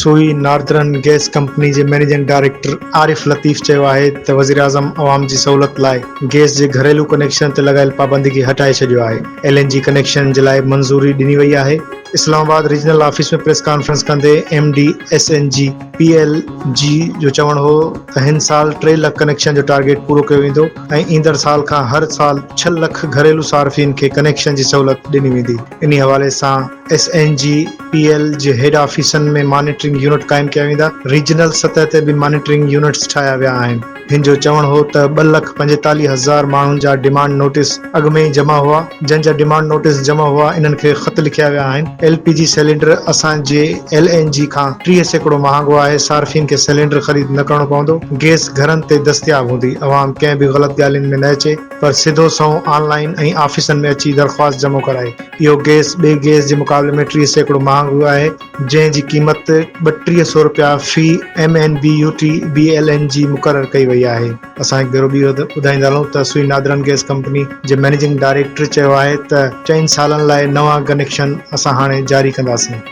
सुई northern gas company जे managing director Arif Latif चयो आहे त वज़ीर आज़म अवाम जी सहूलियत लाइ गैस जे घरेलू कनेक्शन ते लॻायल पाबंदी खे हटाए छॾियो आहे। LNG कनेक्शन जे लाइ मंज़ूरी ॾिनी वई आहे। इस्लामाबाद रीजनल ऑफिस में प्रेस कॉन्फ्रेंस कंदे MD SNG PLG जो चवणु हो त हिन साल 3 लख कनेक्शन जो टारगेट पूरो कयो वेंदो ऐं ईंदड़ साल खां हर साल 6 लख घरेलू सार्फिन खे कनेक्शन जी सहूलियत ॾिनी वेंदी। इन हवाले सां SNG PL जे हेड ऑफिसनि में मॉनिटरिंग यूनिट क़ाइमु कया वेंदा। रीजनल सतह ते बि मॉनिटरिंग यूनिट्स ठाहिया विया आहिनि। हिन जो चवणु हो त 2,45,000 माण्हुनि जा डिमांड नोटिस अॻु में ई जमा हुआ। जंहिंजा डिमांड नोटिस जमा हुआ इन्हनि खे ख़त लिखिया विया आहिनि। LPG सिलेंडर असांजे LNG खां 30% महांगो आहे। सार्फिन खे सिलेंडर ख़रीद न करणो पवंदो। गैस घरनि ते दस्तियाब हूंदी। अवाम कंहिं बि ग़लति ॻाल्हियुनि में न अचे पर सिधो संओं ऑनलाइन ऐं ऑफिसनि में अची दरख़्वास्त जमा कराए। इहो गैस ॿिए गैस जे मुक़ाबले में 30% महांगो आहे, जंहिं जी क़ीमत ₹3200 फी MNBUT BLNG मुक़ररु कई वई आहे। असां हिकु भेरो ॿियो ॿुधाईंदा हलूं त सुई नार्दर्न गैस कंपनी जे मैनेजिंग डायरेक्टर चयो आहे त 4 सालनि लाइ नवां कनेक्शन असां हाणे जारी कंदासीं।